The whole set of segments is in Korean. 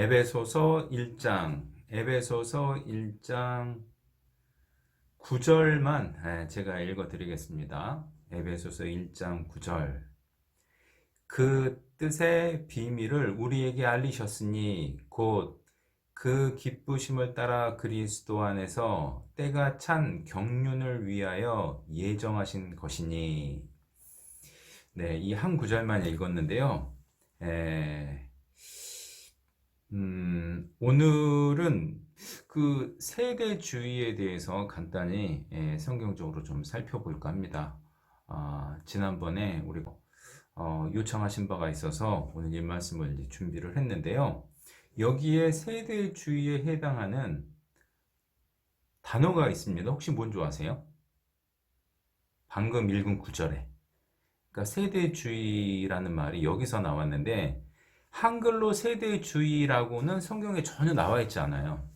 에베소서 1장 9절만 제가 읽어 드리겠습니다. 에베소서 1장 9절. 그 뜻의 비밀을 우리에게 알리셨으니 곧 그 기쁘심을 따라 그리스도 안에서 때가 찬 경륜을 위하여 예정하신 것이니. 네, 이 한 구절만 읽었는데요. 오늘은 그 세대주의에 대해서 간단히 성경적으로 좀 살펴볼까 합니다. 지난번에 우리 요청하신 바가 있어서 오늘 이 말씀을 이제 준비를 했는데요. 여기에 세대주의에 해당하는 단어가 있습니다. 혹시 뭔지 아세요? 방금 읽은 구절에. 그러니까 세대주의라는 말이 여기서 나왔는데 한글로 세대주의라고는 성경에 전혀 나와 있지 않아요.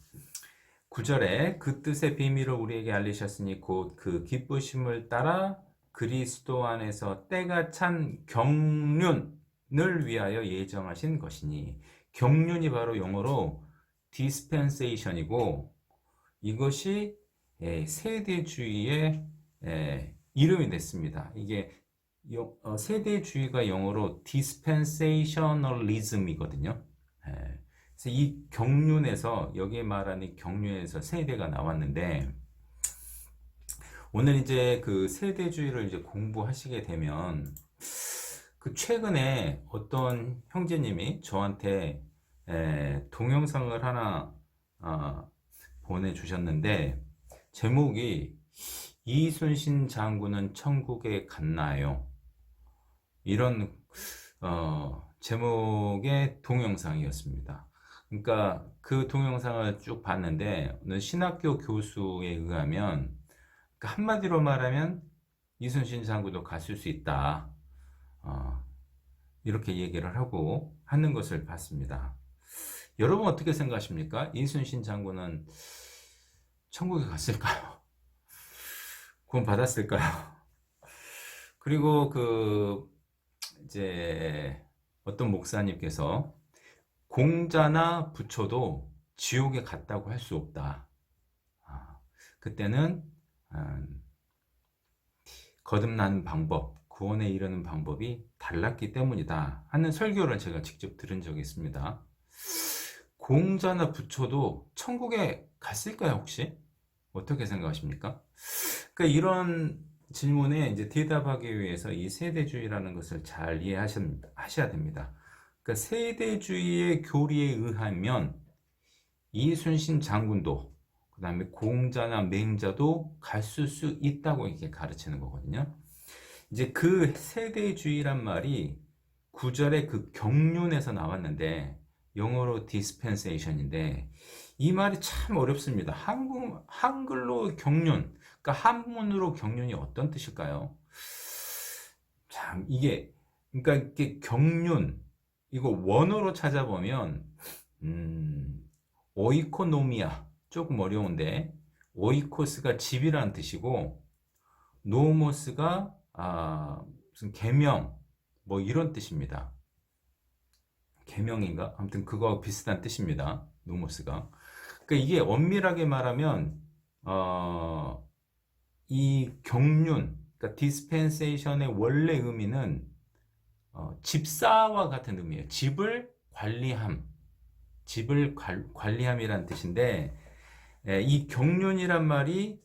9절에 그 뜻의 비밀을 우리에게 알리셨으니 곧 그 기쁘심을 따라 그리스도 안에서 때가 찬 경륜을 위하여 예정하신 것이니. 경륜이 바로 영어로 dispensation이고 이것이 세대주의의 이름이 됐습니다. 이게 세대주의가 영어로 dispensationalism이거든요. 그래서 이 경륜에서 여기에 말하는 경륜에서 세대가 나왔는데 오늘 이제 그 세대주의를 이제 공부하시게 되면 그 최근에 어떤 형제님이 저한테 동영상을 하나 보내주셨는데 제목이 이순신 장군은 천국에 갔나요? 이런 제목의 동영상이었습니다. 그러니까 그 동영상을 쭉 봤는데 어느 신학교 교수에 의하면 그러니까 한마디로 말하면 이순신 장군도 갔을 수 있다. 이렇게 얘기를 하고 하는 것을 봤습니다. 여러분 어떻게 생각하십니까? 이순신 장군은 천국에 갔을까요? 구원 받았을까요? 그리고 이제 어떤 목사님께서 공자나 부처도 지옥에 갔다고 할 수 없다. 그때는 거듭나는 방법, 구원에 이르는 방법이 달랐기 때문이다 하는 설교를 제가 직접 들은 적이 있습니다. 공자나 부처도 천국에 갔을까요, 혹시? 어떻게 생각하십니까? 그러니까 이런 질문에 이제 대답하기 위해서 이 세대주의라는 것을 잘 이해하셔야 됩니다. 그러니까 세대주의의 교리에 의하면 이순신 장군도 그 다음에 공자나 맹자도 갔을 수 있다고 이렇게 가르치는 거거든요. 이제 그 세대주의란 말이 구절의 그 경륜에서 나왔는데 영어로 dispensation인데 이 말이 참 어렵습니다. 한글로 경륜, 그러니까 한문으로 경륜이 어떤 뜻일까요? 참 그러니까 이게 경륜 이거 원어로 찾아보면 오이코노미아 조금 어려운데 오이코스가 집이라는 뜻이고 노모스가 무슨 계명 뭐 이런 뜻입니다. 계명인가? 아무튼 그거하고 비슷한 뜻입니다. 노모스가. 그러니까 이게 엄밀하게 말하면 이 경륜, 그러니까 디스펜세이션의 원래 의미는 집사와 같은 의미예요. 집을 관리함이라는 뜻인데 이 경륜이란 말이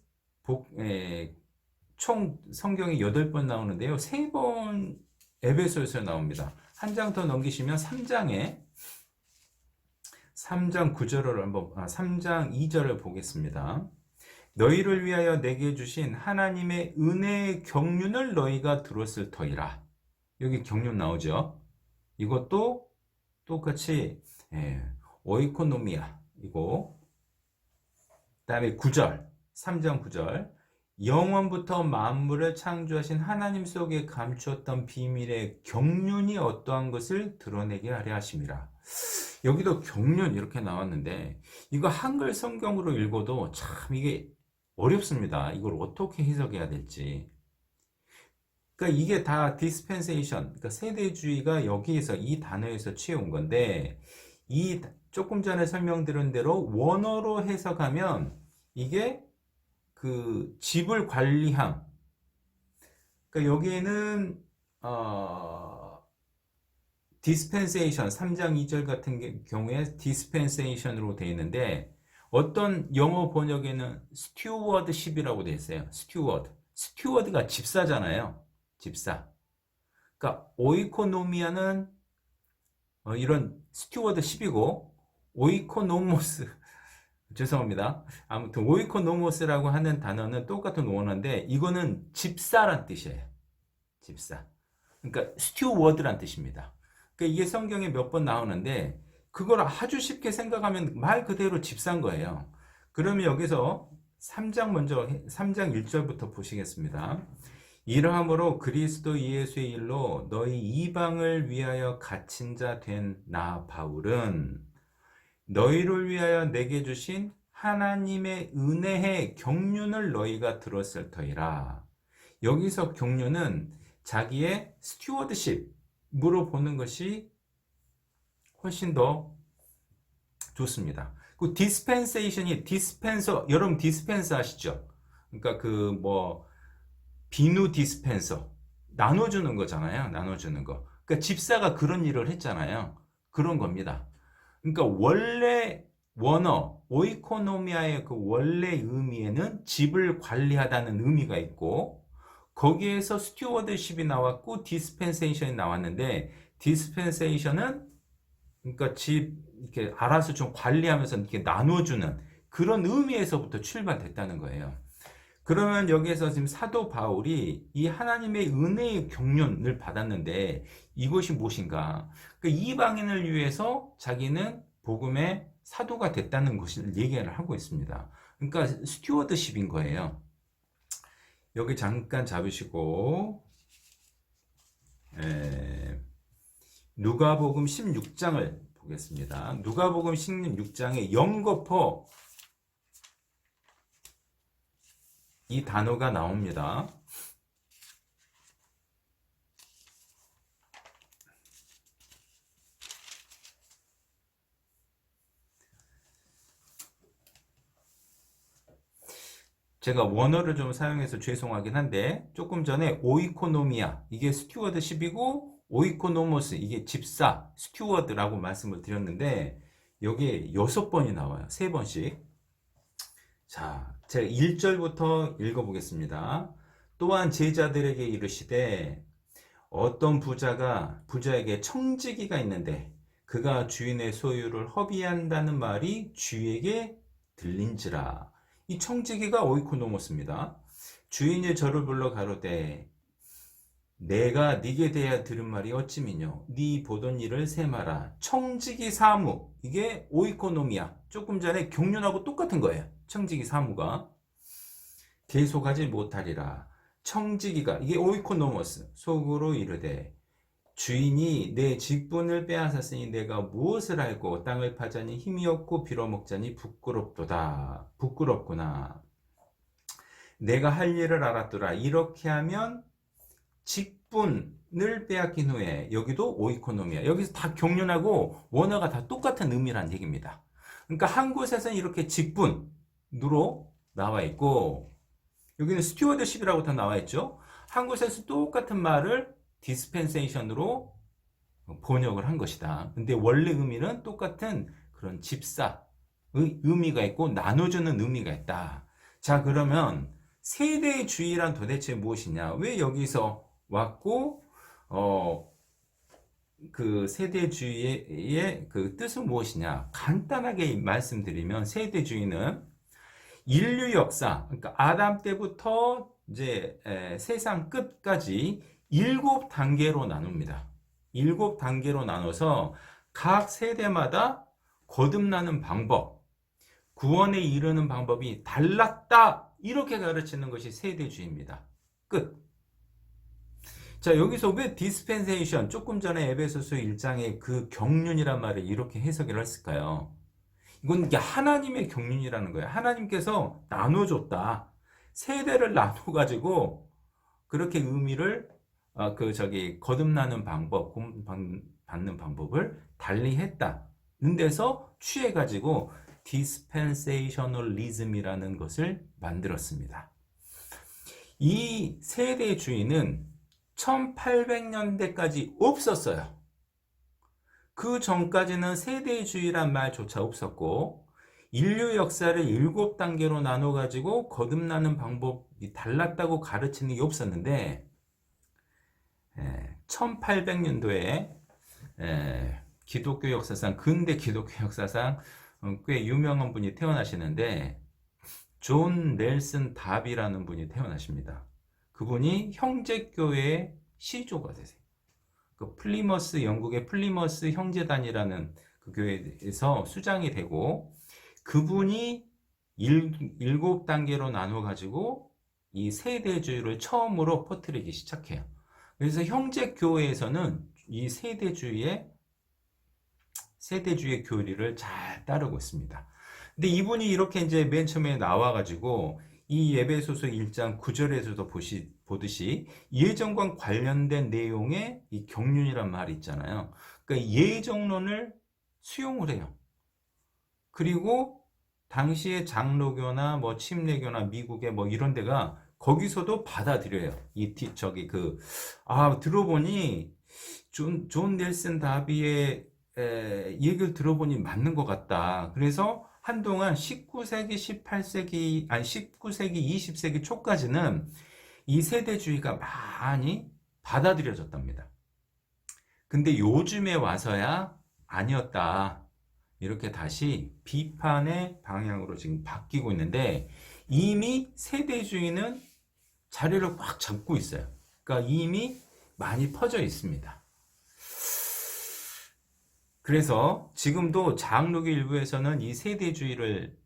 총 성경이 8번 나오는데요. 3번 에베소에서 나옵니다. 한 장 더 넘기시면 3장 9절을 3장 2절을 보겠습니다. 너희를 위하여 내게 주신 하나님의 은혜의 경륜을 너희가 들었을 터이라. 여기 경륜 나오죠. 이것도 똑같이 오이코노미아 이고 그다음에 9절 3장 9절 영원부터 만물을 창조하신 하나님 속에 감추었던 비밀의 경륜이 어떠한 것을 드러내게 하려 하심이라. 여기도 경륜 이렇게 나왔는데 이거 한글 성경으로 읽어도 참 이게 어렵습니다. 이걸 어떻게 해석해야 될지. 그러니까 이게 다 디스펜세이션, 그러니까 세대주의가 여기에서 이 단어에서 취해온 건데 이 조금 전에 설명드린 대로 원어로 해석하면 이게 그 집을 관리함. 그러니까 여기에는 dispensation 3장 2절 같은 경우에 dispensation으로 되어 있는데 어떤 영어 번역에는 stewardship이라고 되어 있어요. steward가 집사잖아요. 집사. 그러니까 오이코노미아는 이런 스튜어드십이고 오이코노모스 죄송합니다. 아무튼 오이코노모스라고 하는 단어는 똑같은 원어인데 이거는 집사란 뜻이에요. 집사. 그러니까 스튜어드란 뜻입니다. 그러니까 이게 성경에 몇 번 나오는데 그걸 아주 쉽게 생각하면 말 그대로 집사인 거예요. 그러면 여기서 3장 먼저 3장 1절부터 보시겠습니다. 이러함으로 그리스도 예수의 일로 너희 이방을 위하여 갇힌 자 된 나 바울은 너희를 위하여 내게 주신 하나님의 은혜의 경륜을 너희가 들었을 터이라. 여기서 경륜은 자기의 스튜어드십으로 보는 것이 훨씬 더 좋습니다. 그 디스펜세이션이 디스펜서 여러분 디스펜서 아시죠? 그러니까 그 뭐 비누 디스펜서 나눠주는 거잖아요. 나눠주는 거. 그러니까 집사가 그런 일을 했잖아요. 그런 겁니다. 그러니까 원래 원어 오이코노미아의 그 원래 의미에는 집을 관리하다는 의미가 있고 거기에서 스튜어드십이 나왔고 디스펜세이션이 나왔는데 디스펜세이션은 그러니까 집 이렇게 알아서 좀 관리하면서 이렇게 나눠주는 그런 의미에서부터 출발됐다는 거예요. 그러면 여기에서 지금 사도 바울이 이 하나님의 은혜의 경륜을 받았는데 이것이 무엇인가? 그 이방인을 위해서 자기는 복음의 사도가 됐다는 것을 얘기를 하고 있습니다. 그러니까 스튜어드십인 거예요. 여기 잠깐 잡으시고 누가복음 16장을 보겠습니다. 누가복음 16장에 영거포 이 단어가 나옵니다. 제가 원어를 좀 사용해서 죄송하긴 한데 조금 전에 오이코노미아 이게 스튜어드십이고 오이코노모스 이게 집사 스튜어드라고 말씀을 드렸는데 여기에 6번이 나와요. 3번씩. 자, 제가 1절부터 읽어보겠습니다. 또한 제자들에게 이르시되 어떤 부자에게 청지기가 있는데 그가 주인의 소유를 허비한다는 말이 주에게 들린지라. 이 청지기가 오이코노모스입니다. 주인이 저를 불러 가로되 내가 네게 대하여 들은 말이 어찌미뇨 네 보던 일을 세마라. 청지기 사무 이게 오이코노미야. 조금 전에 경륜하고 똑같은 거예요. 청지기 사무가 계속하지 못하리라. 청지기가 이게 오이코노모스 속으로 이르되 주인이 내 직분을 빼앗았으니 내가 무엇을 알고 땅을 파자니 힘이 없고 빌어먹자니 부끄럽도다. 부끄럽구나. 내가 할 일을 알았더라. 이렇게 하면 직분을 빼앗긴 후에 여기도 오이코노미야. 여기서 다 경륜하고 원어가 다 똑같은 의미란 얘기입니다. 그러니까 한 곳에서는 이렇게 직분으로 나와 있고 여기는 스튜어드십이라고 다 나와 있죠. 한 곳에서 똑같은 말을 디스펜세이션으로 번역을 한 것이다. 근데 원래 의미는 똑같은 그런 집사의 의미가 있고 나눠주는 의미가 있다. 자, 그러면 세대주의란 도대체 무엇이냐? 왜 여기서 왔고 그 세대주의의 그 뜻은 무엇이냐? 간단하게 말씀드리면 세대주의는 인류 역사, 그러니까 아담 때부터 이제 세상 끝까지 7단계로 나눕니다. 7단계로 나눠서 각 세대마다 거듭나는 방법, 구원에 이르는 방법이 달랐다. 이렇게 가르치는 것이 세대주의입니다. 끝. 자, 여기서 왜 디스펜세이션, 조금 전에 에베소서 1장에 그 경륜이란 말을 이렇게 해석을 했을까요? 이건 이게 하나님의 경륜이라는 거예요. 하나님께서 나눠줬다. 세대를 나눠가지고 그렇게 의미를 거듭나는 방법, 구원 받는 방법을 달리 했다. 데서 취해가지고 디스펜세이셔널리즘이라는 것을 만들었습니다. 이 세대주의는 1800년대까지 없었어요. 그 전까지는 세대주의란 말조차 없었고, 인류 역사를 7단계로 나눠가지고 거듭나는 방법이 달랐다고 가르치는 게 없었는데, 1800년도에 기독교 역사상, 근대 기독교 역사상 꽤 유명한 분이 태어나시는데, 존 넬슨 다비라는 분이 태어나십니다. 그분이 형제교회의 시조가 되세요. 그 플리머스, 영국의 플리머스 형제단이라는 그 교회에서 수장이 되고, 그분이 7단계로 나눠가지고 이 세대주의를 처음으로 퍼뜨리기 시작해요. 그래서 형제교회에서는 이 세대주의 교리를 잘 따르고 있습니다. 근데 이분이 이렇게 이제 맨 처음에 나와가지고 이 에베소서 1장 9절에서도 보듯이 예정과 관련된 내용의 이 경륜이란 말이 있잖아요. 그러니까 예정론을 수용을 해요. 그리고 당시의 장로교나 뭐 침례교나 미국의 뭐 이런 데가 거기서도 받아들여요. 들어보니 존 넬슨 다비의 얘기를 들어보니 맞는 것 같다. 그래서 한동안 19세기, 20세기 초까지는 이 세대주의가 많이 받아들여졌답니다. 근데 요즘에 와서야 아니었다. 이렇게 다시 비판의 방향으로 지금 바뀌고 있는데, 이미 세대주의는 자리를 꽉 잡고 있어요. 그러니까 이미 많이 퍼져 있습니다. 그래서 지금도 장로교 일부에서는 이 세대주의를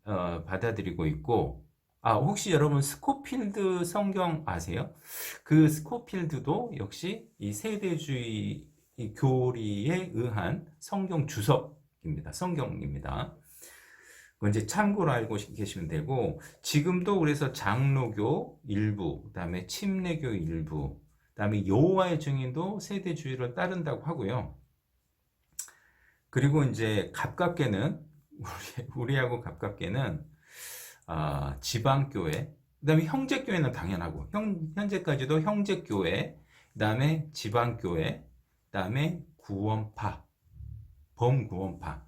받아들이고 있고, 혹시 여러분 스코필드 성경 아세요? 그 스코필드도 역시 이 세대주의 교리에 의한 성경 주석입니다. 성경입니다. 그건 이제 참고로 알고 계시면 되고, 지금도 그래서 장로교 일부, 그 다음에 침례교 일부, 그 다음에 여호와의 증인도 세대주의를 따른다고 하고요. 그리고 이제 가깝게는 우리하고 가깝게는 지방교회, 그 다음에 형제교회는 당연하고, 현재까지도 형제교회, 그 다음에 지방교회, 그 다음에 구원파, 범구원파,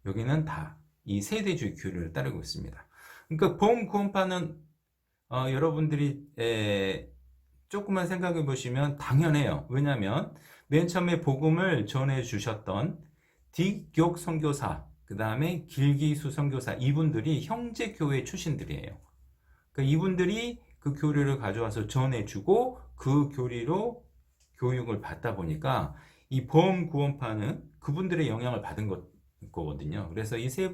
여기는 다 이 세대주의 교리를 따르고 있습니다. 그러니까 범구원파는 여러분들이 조금만 생각해 보시면 당연해요. 왜냐하면 맨 처음에 복음을 전해 주셨던 딕욕 선교사, 그 다음에 길기수 선교사, 이분들이 형제교회 출신들이에요. 그러니까 이분들이 그 교리를 가져와서 전해주고 그 교리로 교육을 받다 보니까 이 범구원파는 그분들의 영향을 받은 거거든요. 그래서 이 세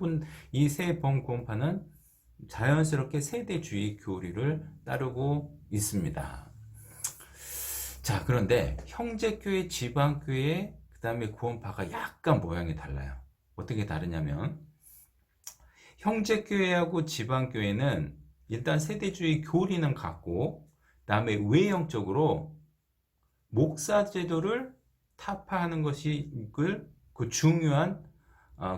범구원파는 자연스럽게 세대주의 교리를 따르고 있습니다. 자, 그런데 형제교회, 지방교회, 그 다음에 구원파가 약간 모양이 달라요. 어떻게 다르냐면, 형제교회하고 지방교회는 일단 세대주의 교리는 같고, 그 다음에 외형적으로 목사제도를 타파하는 것이 그 중요한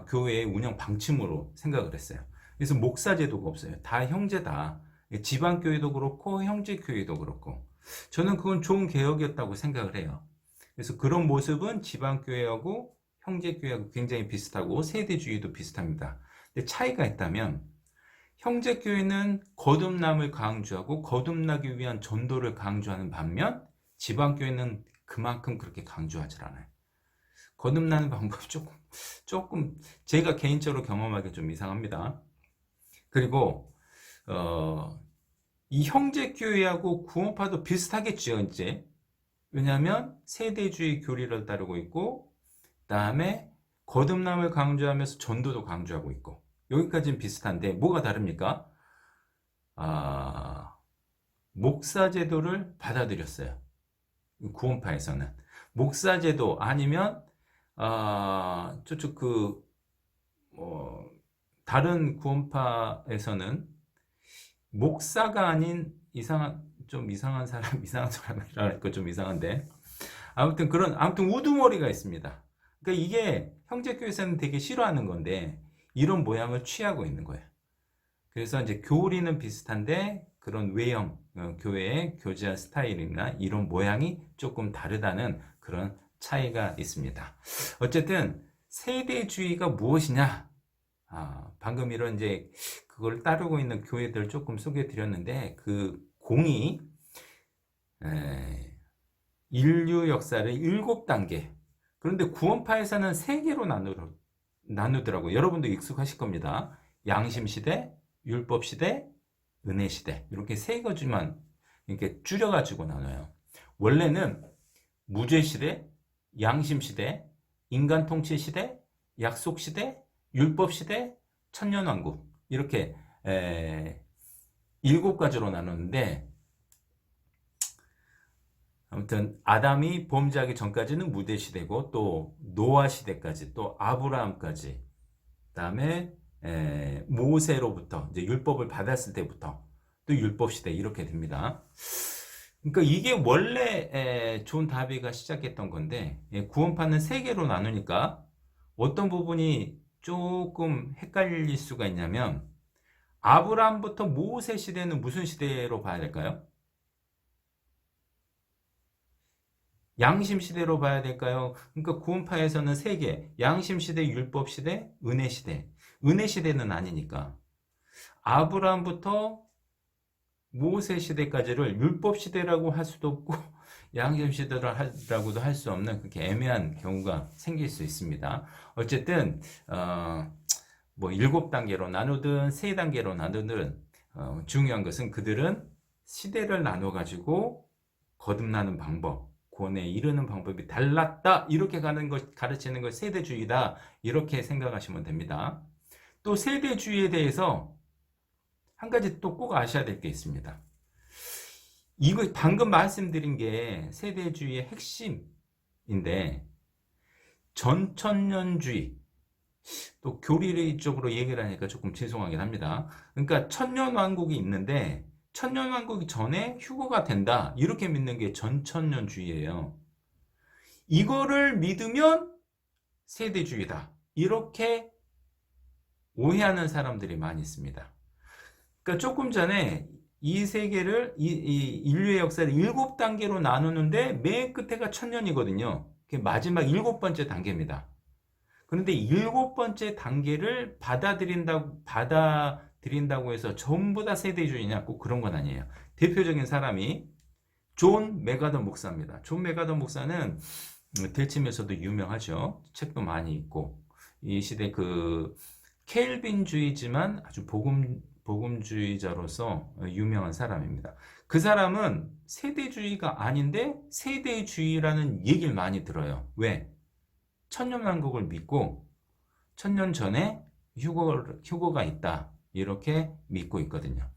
교회의 운영 방침으로 생각을 했어요. 그래서 목사제도가 없어요. 다 형제다. 지방교회도 그렇고 형제교회도 그렇고. 저는 그건 좋은 개혁이었다고 생각을 해요. 그래서 그런 모습은 지방교회하고 형제교회하고 굉장히 비슷하고 세대주의도 비슷합니다. 근데 차이가 있다면, 형제교회는 거듭남을 강조하고 거듭나기 위한 전도를 강조하는 반면, 지방교회는 그만큼 그렇게 강조하지 않아요. 거듭나는 방법이 조금 제가 개인적으로 경험하기 좀 이상합니다. 그리고 이 형제교회하고 구원파도 비슷하겠죠, 이제. 왜냐하면 세대주의 교리를 따르고 있고, 그 다음에 거듭남을 강조하면서 전도도 강조하고 있고, 여기까지는 비슷한데 뭐가 다릅니까? 목사제도를 받아들였어요. 구원파에서는 목사제도 아니면 다른 구원파에서는 목사가 아닌 이상한 사람이라니까 좀 이상한데, 아무튼 우두머리가 있습니다. 그러니까 이게 형제교회에서는 되게 싫어하는 건데 이런 모양을 취하고 있는 거예요. 그래서 이제 교리는 비슷한데 그런 외형, 교회의 교제한 스타일이나 이런 모양이 조금 다르다는 그런 차이가 있습니다. 어쨌든 세대주의가 무엇이냐? 방금 이런 이제 그걸 따르고 있는 교회들 조금 소개해 드렸는데 그 공이 인류 역사를 7단계. 그런데 구원파에서는 3개로 나누더라고요. 여러분도 익숙하실 겁니다. 양심시대, 율법시대, 은혜시대. 이렇게 3가지만 이렇게 줄여가지고 나눠요. 원래는 무죄시대, 양심시대, 인간통치시대, 약속시대, 율법시대, 천년왕국. 이렇게 7가지로 나누는데 아무튼 아담이 범죄하기 전까지는 무대 시대고 또 노아 시대까지 또 아브라함까지 그다음에 모세로부터 이제 율법을 받았을 때부터 또 율법 시대 이렇게 됩니다. 그러니까 이게 원래 존 다비가 시작했던 건데 구원파는 3개로 나누니까 어떤 부분이 조금 헷갈릴 수가 있냐면 아브라함부터 모세 시대는 무슨 시대로 봐야 될까요? 양심 시대로 봐야 될까요? 그러니까 구원파에서는 3개, 양심 시대, 율법 시대, 은혜 시대. 은혜 시대는 아니니까. 아브라함부터 모세 시대까지를 율법 시대라고 할 수도 없고 양심 시대라고도 할 수 없는 그렇게 애매한 경우가 생길 수 있습니다. 어쨌든 뭐 7단계로 나누든 3단계로 나누든 중요한 것은 그들은 시대를 나눠 가지고 거듭나는 방법, 구원에 이르는 방법이 달랐다. 이렇게 가르치는 것 세대주의다. 이렇게 생각하시면 됩니다. 또 세대주의에 대해서 한 가지 또 꼭 아셔야 될 게 있습니다. 이거 방금 말씀드린 게 세대주의의 핵심인데 전천년주의 또 교리 쪽으로 얘기를 하니까 조금 죄송하긴 합니다. 그러니까 천년왕국이 있는데 천년왕국이 전에 휴거가 된다 이렇게 믿는 게 전천년주의예요. 이거를 믿으면 세대주의다 이렇게 오해하는 사람들이 많이 있습니다. 그러니까 조금 전에 이 세계를 이 인류의 역사를 7단계로 나누는데 맨 끝에가 천년이거든요. 그게 마지막 7번째 단계입니다. 그런데 7번째 단계를 받아들인다고 해서 전부 다 세대주의냐? 꼭 그런 건 아니에요. 대표적인 사람이 존 메가더 목사입니다. 존 메가더 목사는 들침에서도 유명하죠. 책도 많이 읽고 이 시대 그 켈빈주의지만 아주 복음주의자로서 유명한 사람입니다. 그 사람은 세대주의가 아닌데 세대주의라는 얘기를 많이 들어요. 왜? 천년왕국을 믿고 천년 전에 휴거가 있다 이렇게 믿고 있거든요.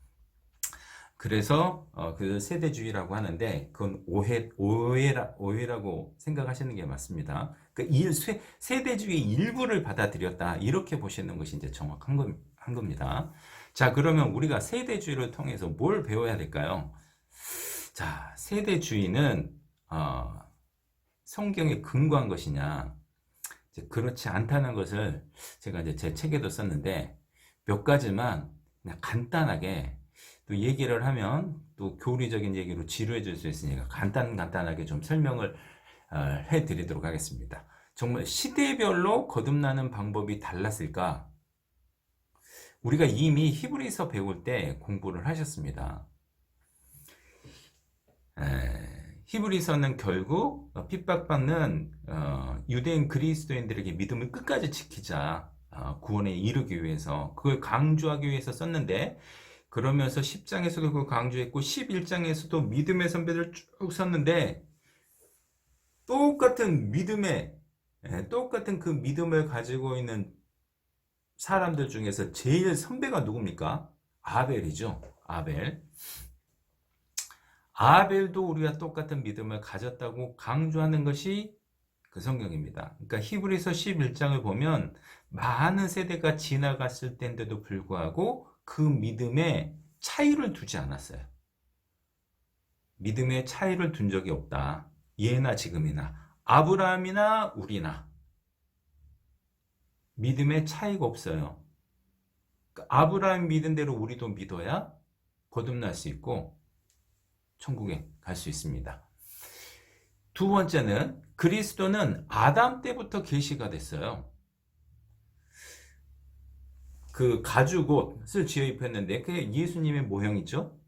그래서 그 세대주의라고 하는데 그건 오해라고 생각하시는 게 맞습니다. 그러니까 세대주의 일부를 받아들였다 이렇게 보시는 것이 이제 정확한 겁니다. 자, 그러면 우리가 세대주의를 통해서 뭘 배워야 될까요? 자, 세대주의는 성경에 근거한 것이냐? 그렇지 않다는 것을 제가 이제 제 책에도 썼는데 몇 가지만 그냥 간단하게 또 얘기를 하면 또 교리적인 얘기로 지루해 질 수 있으니까 간단하게 좀 설명을 해 드리도록 하겠습니다. 정말 시대별로 거듭나는 방법이 달랐을까? 우리가 이미 히브리서 배울 때 공부를 하셨습니다. 히브리서는 결국 핍박받는 유대인 그리스도인들에게 믿음을 끝까지 지키자 구원에 이르기 위해서 그걸 강조하기 위해서 썼는데 그러면서 10장에서도 그걸 강조했고 11장에서도 믿음의 선배들 쭉 썼는데 똑같은 그 믿음을 가지고 있는 사람들 중에서 제일 선배가 누굽니까? 아벨이죠. 아벨도 우리가 똑같은 믿음을 가졌다고 강조하는 것이 그 성경입니다. 그러니까 히브리서 11장을 보면 많은 세대가 지나갔을 때인데도 불구하고 그 믿음에 차이를 두지 않았어요. 믿음에 차이를 둔 적이 없다. 예나 지금이나 아브라함이나 우리나 믿음에 차이가 없어요. 아브라함 믿은 대로 우리도 믿어야 거듭날 수 있고 천국에 갈 수 있습니다. 두 번째는 그리스도는 아담 때부터 계시가 됐어요. 그 가죽옷을 지어 입혔는데 그게 예수님의 모형이죠.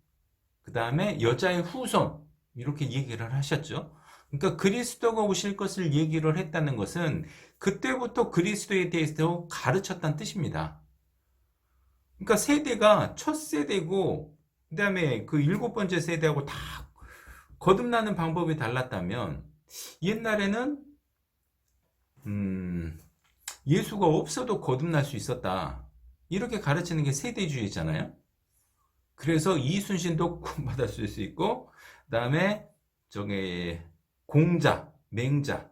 그 다음에 여자의 후손 이렇게 얘기를 하셨죠. 그러니까 그리스도가 오실 것을 얘기를 했다는 것은 그때부터 그리스도에 대해서 가르쳤다는 뜻입니다. 그러니까 세대가 첫 세대고 그 다음에 그 일곱 번째 세대하고 다 거듭나는 방법이 달랐다면 옛날에는 예수가 없어도 거듭날 수 있었다. 이렇게 가르치는 게 세대주의잖아요. 그래서 이순신도 구원받을 수 있고 그 다음에 저기 공자, 맹자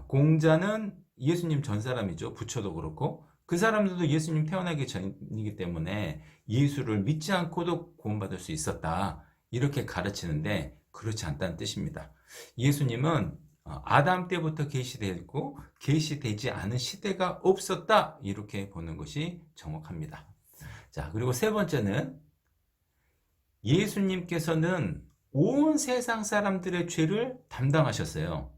공자는 예수님 전 사람이죠. 부처도 그렇고 그 사람들도 예수님 태어나기 전이기 때문에 예수를 믿지 않고도 구원받을 수 있었다. 이렇게 가르치는데 그렇지 않다는 뜻입니다. 예수님은 아담 때부터 계시되고 계시되지 않은 시대가 없었다. 이렇게 보는 것이 정확합니다. 자, 그리고 세 번째는 예수님께서는 온 세상 사람들의 죄를 담당하셨어요.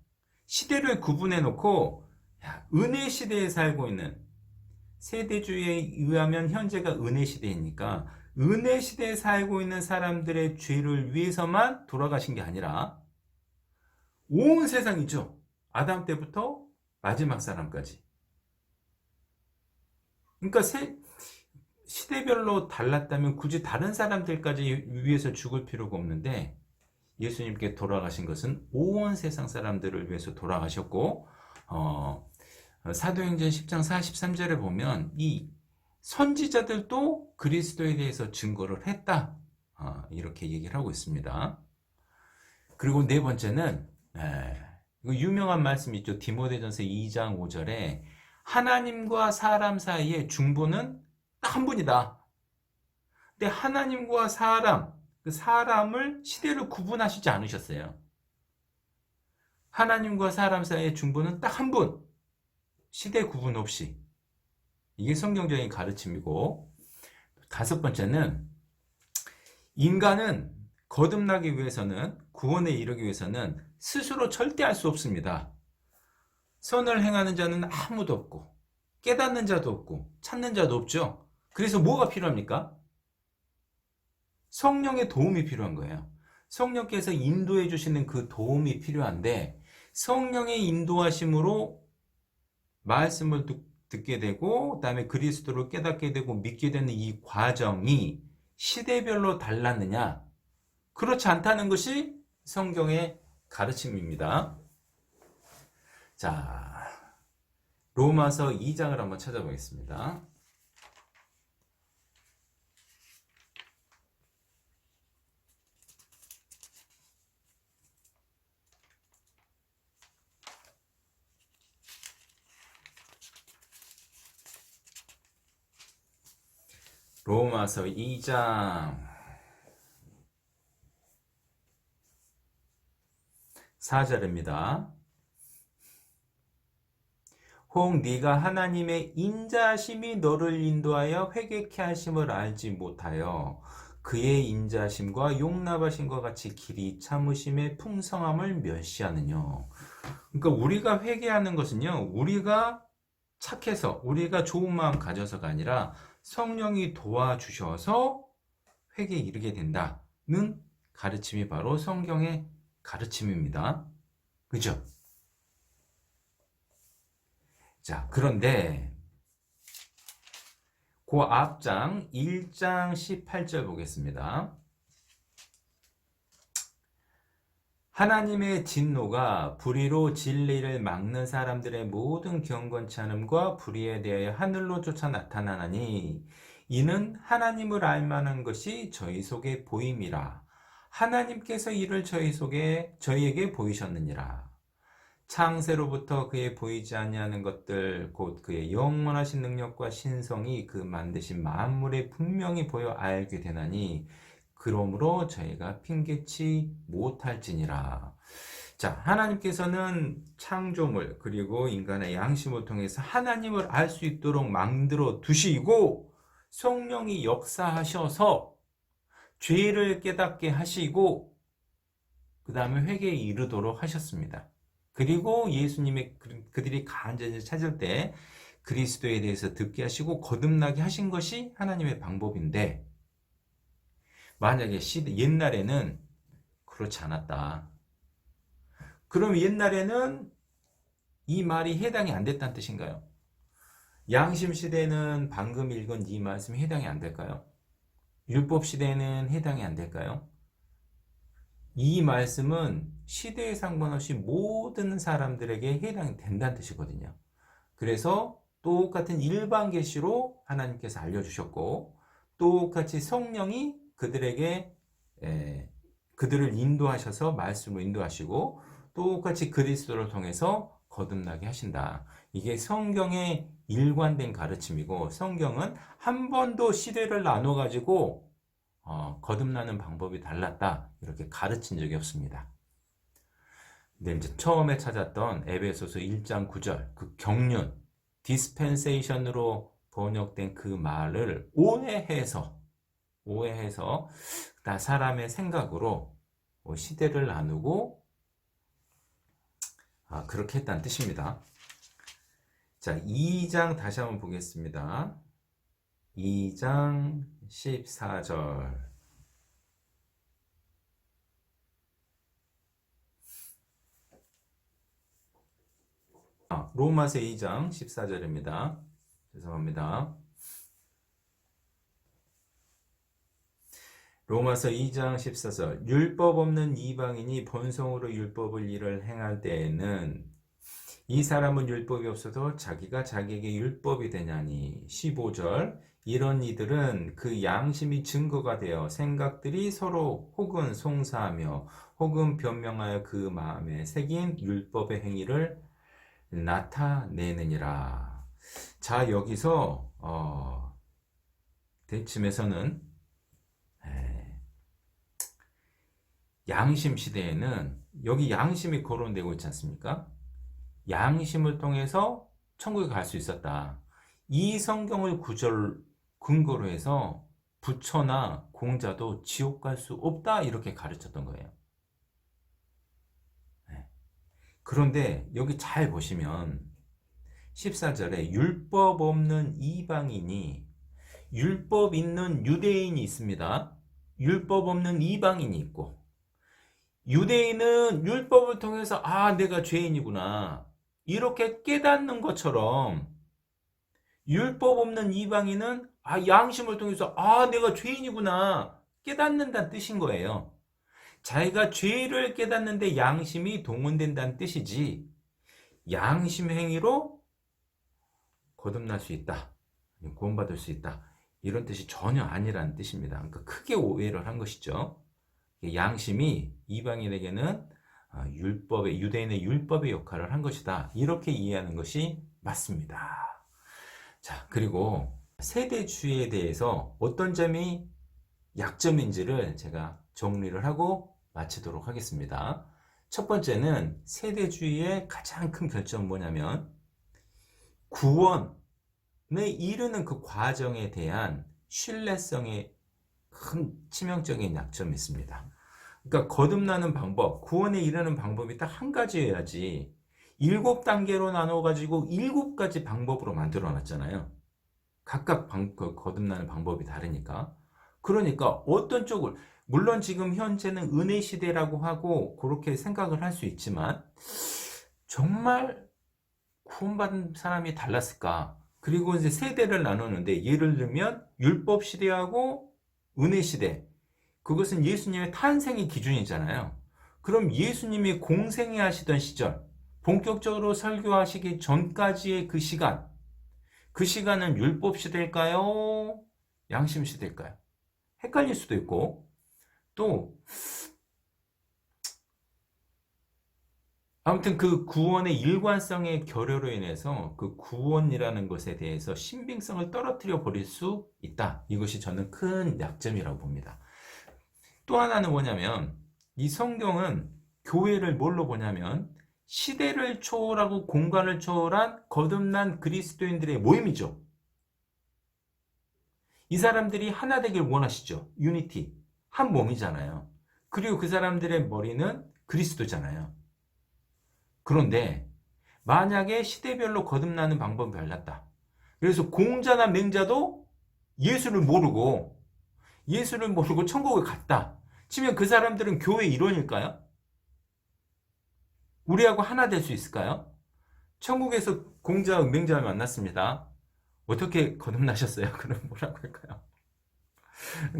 시대를 구분해 놓고 은혜 시대에 살고 있는 세대주의에 의하면 현재가 은혜 시대이니까 은혜 시대에 살고 있는 사람들의 죄를 위해서만 돌아가신 게 아니라 온 세상이죠. 아담 때부터 마지막 사람까지. 그러니까 시대별로 달랐다면 굳이 다른 사람들까지 위해서 죽을 필요가 없는데 예수님께 돌아가신 것은 온 세상 사람들을 위해서 돌아가셨고 사도행전 10장 43절에 보면 이 선지자들도 그리스도에 대해서 증거를 했다. 이렇게 얘기를 하고 있습니다. 그리고 네 번째는 이거 유명한 말씀 있죠. 디모데전서 2장 5절에 하나님과 사람 사이의 중보는 딱 한 분이다. 근데 하나님과 사람, 그 사람을 시대를 구분하시지 않으셨어요. 하나님과 사람 사이의 중보는 딱 한 분. 시대 구분 없이. 이게 성경적인 가르침이고 다섯 번째는 인간은 거듭나기 위해서는 구원에 이르기 위해서는 스스로 절대 할 수 없습니다. 선을 행하는 자는 아무도 없고 깨닫는 자도 없고 찾는 자도 없죠. 그래서 뭐가 필요합니까? 성령의 도움이 필요한 거예요. 성령께서 인도해 주시는 그 도움이 필요한데 성령의 인도하심으로 말씀을 듣게 되고 그다음에 그리스도를 깨닫게 되고 믿게 되는 이 과정이 시대별로 달랐느냐? 그렇지 않다는 것이 성경의 가르침입니다. 자, 로마서 2장을 한번 찾아보겠습니다. 로마서 2장 4절입니다. 혹 네가 하나님의 인자하심이 너를 인도하여 회개케 하심을 알지 못하여 그의 인자하심과 용납하심과 같이 길이 참으심의 풍성함을 멸시하느냐. 그러니까 우리가 회개하는 것은요, 우리가 착해서 우리가 좋은 마음 가져서가 아니라 성령이 도와주셔서 회개에 이르게 된다는 가르침이 바로 성경의 가르침입니다. 그죠? 자, 그런데 그 앞장 1장 18절 보겠습니다. 하나님의 진노가 불의로 진리를 막는 사람들의 모든 경건치 않음과 불의에 대하여 하늘로 쫓아 나타나나니 이는 하나님을 알만한 것이 저희 속에 보임이라. 하나님께서 이를 저희에게 보이셨느니라. 창세로부터 그의 보이지 아니하는 것들 곧 그의 영원하신 능력과 신성이 그 만드신 만물에 분명히 보여 알게 되나니 그러므로 저희가 핑계치 못할지니라. 자, 하나님께서는 창조물 그리고 인간의 양심을 통해서 하나님을 알 수 있도록 만들어 두시고 성령이 역사하셔서 죄를 깨닫게 하시고 그 다음에 회개에 이르도록 하셨습니다. 그리고 예수님의 그들이 간절히 찾을 때 그리스도에 대해서 듣게 하시고 거듭나게 하신 것이 하나님의 방법인데, 만약에 옛날에는 그렇지 않았다. 그럼 옛날에는 이 말이 해당이 안 됐다는 뜻인가요? 양심 시대는 방금 읽은 이 말씀이 해당이 안 될까요? 율법 시대는 해당이 안 될까요? 이 말씀은 시대에 상관없이 모든 사람들에게 해당이 된다는 뜻이거든요. 그래서 똑같은 일반 계시로 하나님께서 알려주셨고, 똑같이 성령이 그들에게 그들을 인도하셔서 말씀으로 인도하시고, 똑같이 그리스도를 통해서 거듭나게 하신다. 이게 성경의 일관된 가르침이고, 성경은 한 번도 시대를 나눠 가지고 거듭나는 방법이 달랐다 이렇게 가르친 적이 없습니다. 근데 이제 처음에 찾았던 에베소서 1장 9절 그 경륜 디스펜세이션으로 번역된 그 말을 오해해서 다 사람의 생각으로 시대를 나누고 그렇게 했다는 뜻입니다. 자, 2장 다시 한번 보겠습니다. 2장 14절. 로마서 2장 14절입니다. 죄송합니다. 로마서 2장 14절. 율법 없는 이방인이 본성으로 율법을 일을 행할 때에는 이 사람은 율법이 없어도 자기가 자기에게 율법이 되냐니. 15절. 이런 이들은 그 양심이 증거가 되어 생각들이 서로 혹은 송사하며 혹은 변명하여 그 마음에 새긴 율법의 행위를 나타내느니라. 자, 여기서 대침에서는 양심 시대에는 여기 양심이 거론되고 있지 않습니까? 양심을 통해서 천국에 갈 수 있었다. 이 성경을 구절 근거로 해서 부처나 공자도 지옥 갈 수 없다 이렇게 가르쳤던 거예요. 그런데 여기 잘 보시면 14절에 율법 없는 이방인이, 율법 있는 유대인이 있습니다. 율법 없는 이방인이 있고, 유대인은 율법을 통해서 내가 죄인이구나 이렇게 깨닫는 것처럼, 율법 없는 이방인은 양심을 통해서 내가 죄인이구나 깨닫는다는 뜻인 거예요. 자기가 죄를 깨닫는데 양심이 동원된다는 뜻이지, 양심 행위로 거듭날 수 있다, 구원받을 수 있다 이런 뜻이 전혀 아니라는 뜻입니다. 그러니까 크게 오해를 한 것이죠. 양심이 이방인에게는 유대인의 율법의 역할을 한 것이다 이렇게 이해하는 것이 맞습니다. 자, 그리고 세대주의에 대해서 어떤 점이 약점인지를 제가 정리를 하고 마치도록 하겠습니다. 첫 번째는 세대주의의 가장 큰 결점은 뭐냐면 구원에 이르는 그 과정에 대한 신뢰성에 큰 치명적인 약점이 있습니다. 그러니까 거듭나는 방법, 구원에 이르는 방법이 딱 한 가지여야지 7단계로 나눠가지고 7가지 방법으로 만들어 놨잖아요. 각각 거듭나는 방법이 다르니까. 그러니까 어떤 쪽을, 물론 지금 현재는 은혜 시대라고 하고 그렇게 생각을 할 수 있지만 정말 구원받은 사람이 달랐을까? 그리고 이제 세대를 나누는데 예를 들면 율법 시대하고 은혜 시대, 그것은 예수님의 탄생의 기준이잖아요. 그럼 예수님이 공생애 하시던 시절, 본격적으로 설교하시기 전까지의 그 시간은 율법 시대일까요? 양심 시대일까요? 헷갈릴 수도 있고, 또 아무튼 그 구원의 일관성의 결여로 인해서 그 구원이라는 것에 대해서 신빙성을 떨어뜨려 버릴 수 있다. 이것이 저는 큰 약점이라고 봅니다. 또 하나는 뭐냐면 이 성경은 교회를 뭘로 보냐면 시대를 초월하고 공간을 초월한 거듭난 그리스도인들의 모임이죠. 이 사람들이 하나 되길 원하시죠. 유니티. 한 몸이잖아요. 그리고 그 사람들의 머리는 그리스도잖아요. 그런데 만약에 시대별로 거듭나는 방법이 달랐다. 그래서 공자나 맹자도 예수를 모르고 천국에 갔다 치면 그 사람들은 교회 일원일까요? 우리하고 하나 될 수 있을까요? 천국에서 공자와 맹자를 만났습니다. 어떻게 거듭나셨어요? 그럼 뭐라고 할까요?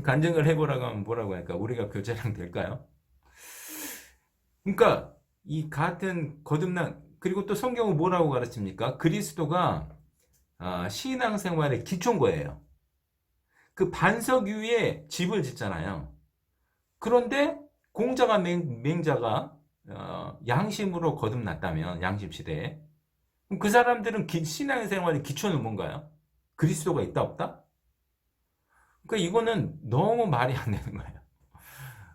간증을 해보라고 하면 뭐라고 할까? 우리가 교제랑 될까요? 그러니까 이 같은 거듭난, 그리고 또 성경은 뭐라고 가르칩니까? 그리스도가 신앙생활의 기초인 거예요. 그 반석 위에 집을 짓잖아요. 그런데 공자가 맹자가 양심으로 거듭났다면, 양심시대에, 그럼 그 사람들은 신앙생활의 기초는 뭔가요? 그리스도가 있다 없다? 그러니까 이거는 너무 말이 안 되는 거예요.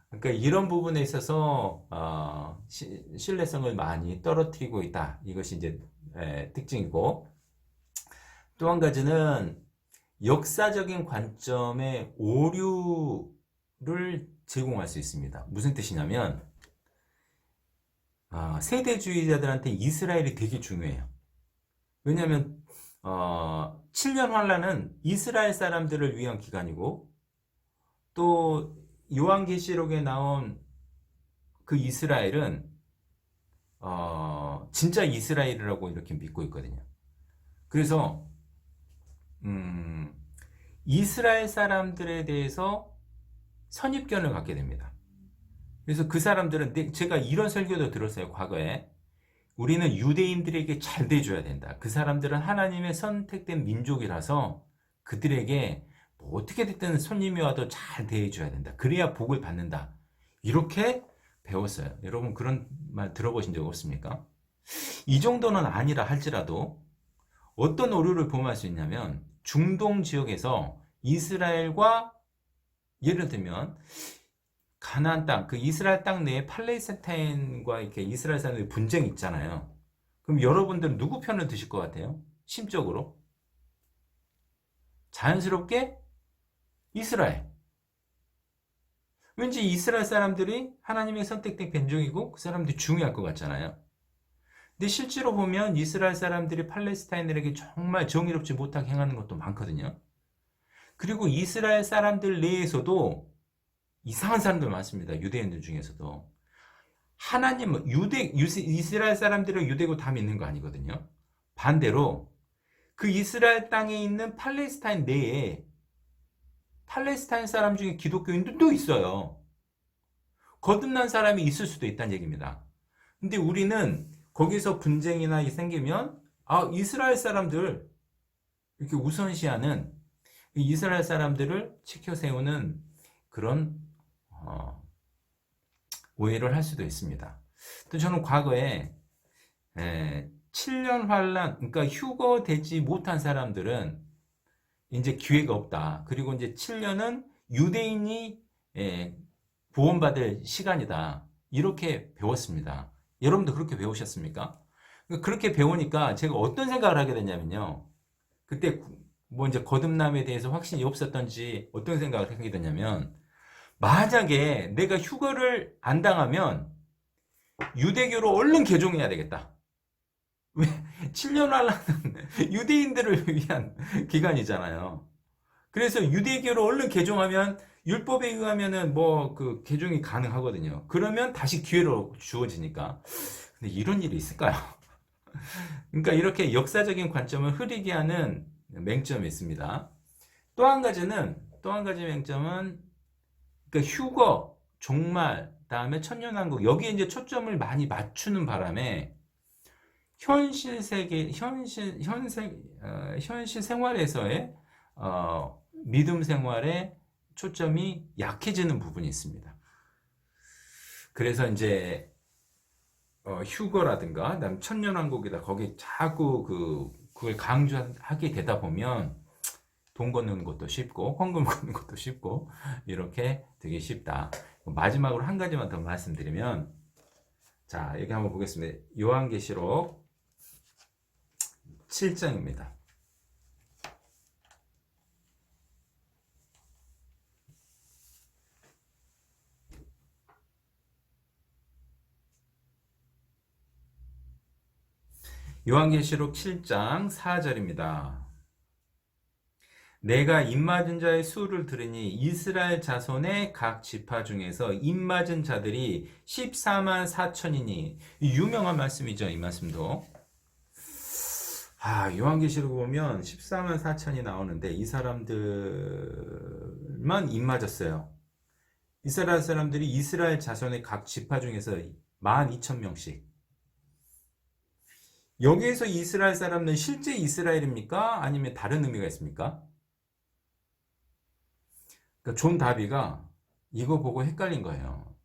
그러니까 이런 부분에 있어서 신뢰성을 많이 떨어뜨리고 있다. 이것이 이제 특징이고, 또 한 가지는 역사적인 관점의 오류를 제공할 수 있습니다. 무슨 뜻이냐면 세대주의자들한테 이스라엘이 되게 중요해요. 왜냐하면 7년 환란은 이스라엘 사람들을 위한 기간이고, 또 요한계시록에 나온 그 이스라엘은 진짜 이스라엘이라고 이렇게 믿고 있거든요. 그래서 이스라엘 사람들에 대해서 선입견을 갖게 됩니다. 그래서 그 사람들은, 제가 이런 설교도 들었어요, 과거에. 우리는 유대인들에게 잘 대줘야 된다. 그 사람들은 하나님의 선택된 민족이라서 그들에게 뭐 어떻게 됐든 손님이 와도 잘 대해줘야 된다. 그래야 복을 받는다. 이렇게 배웠어요. 여러분 그런 말 들어보신 적 없습니까? 이 정도는 아니라 할지라도 어떤 오류를 범할 수 있냐면, 중동 지역에서 이스라엘과, 예를 들면 가나안 땅, 그 이스라엘 땅 내에 팔레스타인과 이렇게 이스라엘 사람들이 분쟁이 있잖아요. 그럼 여러분들은 누구 편을 드실 것 같아요? 심적으로? 자연스럽게 이스라엘. 왠지 이스라엘 사람들이 하나님의 선택된 민족이고 그 사람들이 중요할 것 같잖아요. 근데 실제로 보면 이스라엘 사람들이 팔레스타인들에게 정말 정의롭지 못하게 행하는 것도 많거든요. 그리고 이스라엘 사람들 내에서도 이상한 사람들 많습니다. 유대인들 중에서도. 하나님은 이스라엘 사람들은 유대고 다 믿는 거 아니거든요. 반대로 그 이스라엘 땅에 있는 팔레스타인 내에 팔레스타인 사람 중에 기독교인들도 있어요. 거듭난 사람이 있을 수도 있다는 얘기입니다. 근데 우리는 거기서 분쟁이나 생기면 이스라엘 사람들 이렇게 우선시하는, 이스라엘 사람들을 지켜 세우는 그런 오해를 할 수도 있습니다. 또 저는 과거에 7년 환란, 그러니까 휴거되지 못한 사람들은 이제 기회가 없다. 그리고 이제 7년은 유대인이 구원받을 시간이다. 이렇게 배웠습니다. 여러분도 그렇게 배우셨습니까? 그렇게 배우니까 제가 어떤 생각을 하게 됐냐면요. 그때 뭐 이제 거듭남에 대해서 확신이 없었던지 어떤 생각을 하게 됐냐면, 만약에 내가 휴거를 안 당하면 유대교로 얼른 개종해야 되겠다. 왜? 7년 환란은 유대인들을 위한 기간이잖아요. 그래서 유대교로 얼른 개종하면 율법에 의하면은 뭐 그 개종이 가능하거든요. 그러면 다시 기회로 주어지니까. 근데 이런 일이 있을까요? 그러니까 이렇게 역사적인 관점을 흐리게 하는 맹점이 있습니다. 또 한 가지 맹점은, 그러니까 휴거, 종말, 다음에 천년왕국, 여기에 이제 초점을 많이 맞추는 바람에 현실 세계, 현실 생활에서의 믿음 생활에 초점이 약해지는 부분이 있습니다. 그래서 이제 휴거라든가 그다음 천년왕국이다, 거기 자꾸 그걸 강조하게 되다 보면 돈 걷는 것도 쉽고 헌금 걷는 것도 쉽고 이렇게 되게 쉽다. 마지막으로 한 가지만 더 말씀드리면, 자, 여기 한번 보겠습니다. 요한계시록 7장입니다. 요한계시록 7장 4절입니다. 내가 입맞은 자의 수를 들으니 이스라엘 자손의 각 지파 중에서 입맞은 자들이 14만 4천이니 유명한 말씀이죠. 이 말씀도. 요한계시록 보면 14만 4천이 나오는데 이 사람들만 입맞았어요. 이스라엘 사람들이 이스라엘 자손의 각 지파 중에서 12,000명씩. 여기에서 이스라엘 사람은 실제 이스라엘입니까? 아니면 다른 의미가 있습니까? 그러니까 존 다비가 이거 보고 헷갈린 거예요.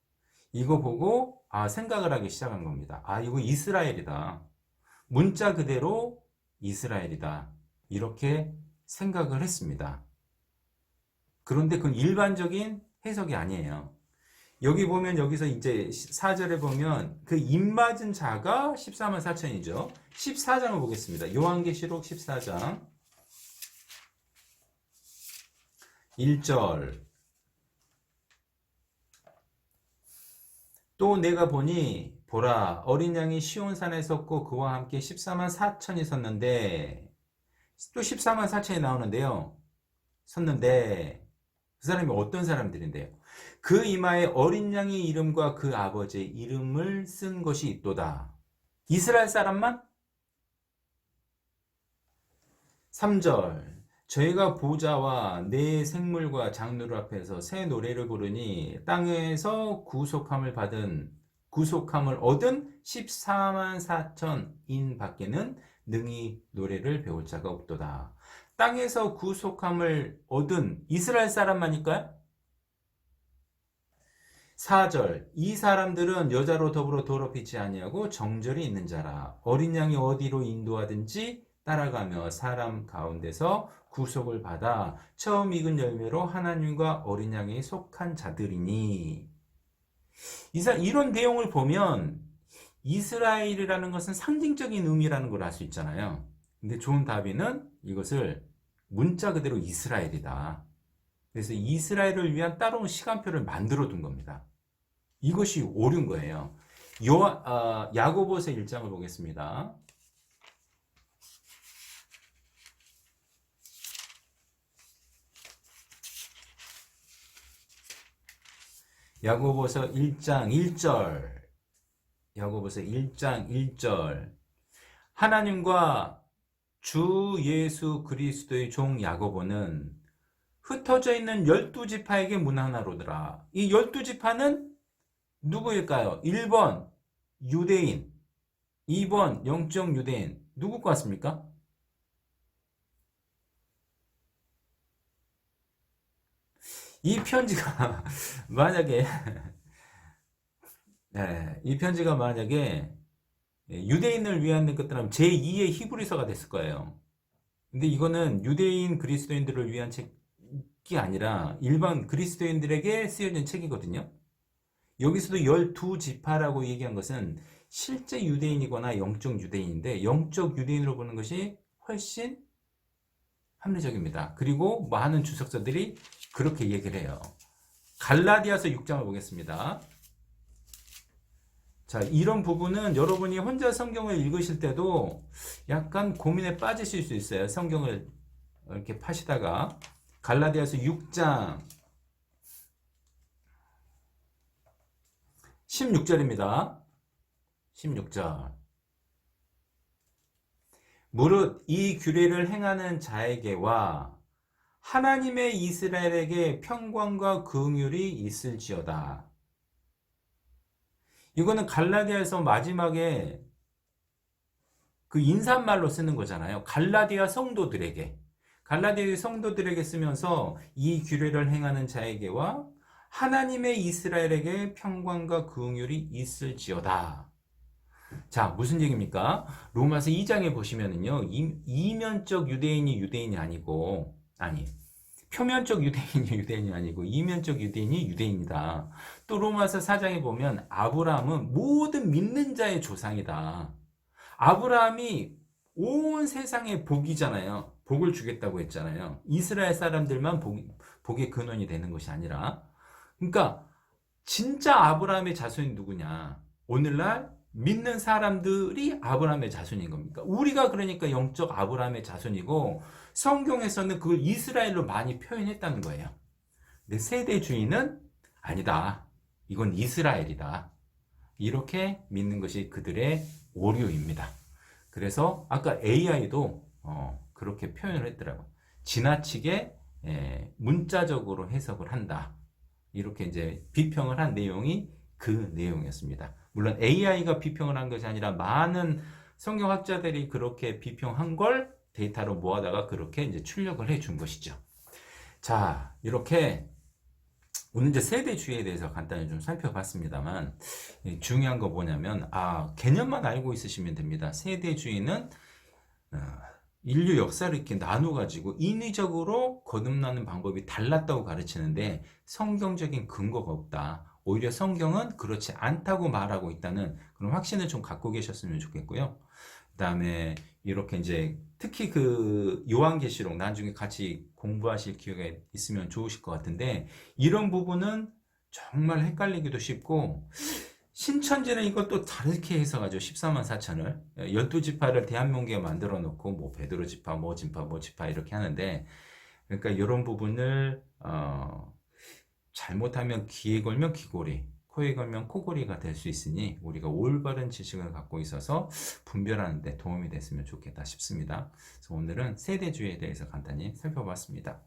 이거 보고 생각을 하기 시작한 겁니다. 이거 이스라엘이다. 문자 그대로 이스라엘이다. 이렇게 생각을 했습니다. 그런데 그건 일반적인 해석이 아니에요. 여기 보면 여기서 이제 4절에 보면 그 입맞은 자가 14만 4천이죠. 14장을 보겠습니다. 요한계시록 14장 1절. 또 내가 보니 보라 어린 양이 시온산에 섰고 그와 함께 14만 4천이 섰는데, 또 14만 4천이 나오는데요. 섰는데 그 사람이 어떤 사람들인데요? 그 이마에 어린 양의 이름과 그 아버지의 이름을 쓴 것이 있도다. 이스라엘 사람만? 3절. 저희가 보좌와 내 생물과 장로들 앞에서 새 노래를 부르니 땅에서 구속함을 얻은 14만 4천인 밖에는 능히 노래를 배울 자가 없도다. 땅에서 구속함을 얻은 이스라엘 사람만일까요? 4절. 이 사람들은 여자로 더불어 더럽히지 아니하고 정절이 있는 자라. 어린 양이 어디로 인도하든지 따라가며 사람 가운데서 구속을 받아 처음 익은 열매로 하나님과 어린 양에 속한 자들이니. 이런 내용을 보면 이스라엘이라는 것은 상징적인 의미라는 걸 알 수 있잖아요. 근데 존 다비는 이것을 문자 그대로 이스라엘이다. 그래서 이스라엘을 위한 따로운 시간표를 만들어 둔 겁니다. 이것이 옳은 거예요. 야고보서 1장을 보겠습니다. 야고보서 1장 1절. 야고보서 1장 1절. 하나님과 주 예수 그리스도의 종 야고보는 흩어져 있는 12지파에게 문안하노라. 이 12지파는 누구일까요? 1번 유대인, 2번 영적 유대인. 누구 것 같습니까? 이 편지가 만약에 이 편지가 만약에 유대인을 위한 것들은 제2의 히브리서가 됐을 거예요. 근데 이거는 유대인 그리스도인들을 위한 책이 아니라 일반 그리스도인들에게 쓰여진 책이거든요. 여기서도 12지파라고 얘기한 것은 실제 유대인이거나 영적 유대인인데, 영적 유대인으로 보는 것이 훨씬 합리적입니다. 그리고 많은 주석서들이 그렇게 얘기를 해요. 갈라디아서 6장을 보겠습니다. 자, 이런 부분은 여러분이 혼자 성경을 읽으실 때도 약간 고민에 빠지실 수 있어요. 성경을 이렇게 파시다가. 갈라디아서 6장 16절입니다. 16절. 무릇 이 규례를 행하는 자에게와 하나님의 이스라엘에게 평강과 긍휼이 있을지어다. 이거는 갈라디아에서 마지막에 그 인사말로 쓰는 거잖아요. 갈라디아 성도들에게 쓰면서 이 규례를 행하는 자에게와 하나님의 이스라엘에게 평강과 긍휼이 있을지어다. 자, 무슨 얘기입니까? 로마서 2장에 보시면은요, 이면적 유대인이 아니고, 표면적 유대인이 유대인이 아니고 이면적 유대인이 유대인이다. 또 로마서 4장에 보면 아브라함은 모든 믿는 자의 조상이다. 아브라함이 온 세상의 복이잖아요. 복을 주겠다고 했잖아요. 이스라엘 사람들만 복의 근원이 되는 것이 아니라. 그러니까 진짜 아브라함의 자손이 누구냐? 오늘날 믿는 사람들이 아브라함의 자손인 겁니까? 우리가 그러니까 영적 아브라함의 자손이고 성경에서는 그걸 이스라엘로 많이 표현했다는 거예요. 근데 세대주의는 아니다. 이건 이스라엘이다. 이렇게 믿는 것이 그들의 오류입니다. 그래서 아까 AI도 그렇게 표현을 했더라고요. 지나치게 문자적으로 해석을 한다. 이렇게 이제 비평을 한 내용이 그 내용이었습니다. 물론 AI가 비평을 한 것이 아니라 많은 성경학자들이 그렇게 비평한 걸 데이터로 모아다가 그렇게 이제 출력을 해 준 것이죠. 자, 이렇게 오늘 이제 세대주의에 대해서 간단히 좀 살펴봤습니다만 중요한 거 뭐냐면 개념만 알고 있으시면 됩니다. 세대주의는 인류 역사를 이렇게 나눠가지고 인위적으로 거듭나는 방법이 달랐다고 가르치는데 성경적인 근거가 없다. 오히려 성경은 그렇지 않다고 말하고 있다는 그런 확신을 좀 갖고 계셨으면 좋겠고요. 그 다음에 이렇게 이제 특히 그 요한계시록 나중에 같이 공부하실 기회가 있으면 좋으실 것 같은데 이런 부분은 정말 헷갈리기도 쉽고 신천지는 이것도 다르게 해석하죠. 14만 4천을 12지파를 대한민국에 만들어 놓고 뭐 베드로 지파, 뭐 지파, 뭐 지파 이렇게 하는데 그러니까 이런 부분을 잘못하면 귀에 걸면 귀고리, 코에 걸면 코골이가 될 수 있으니 우리가 올바른 지식을 갖고 있어서 분별하는 데 도움이 됐으면 좋겠다 싶습니다. 그래서 오늘은 세대주의에 대해서 간단히 살펴봤습니다.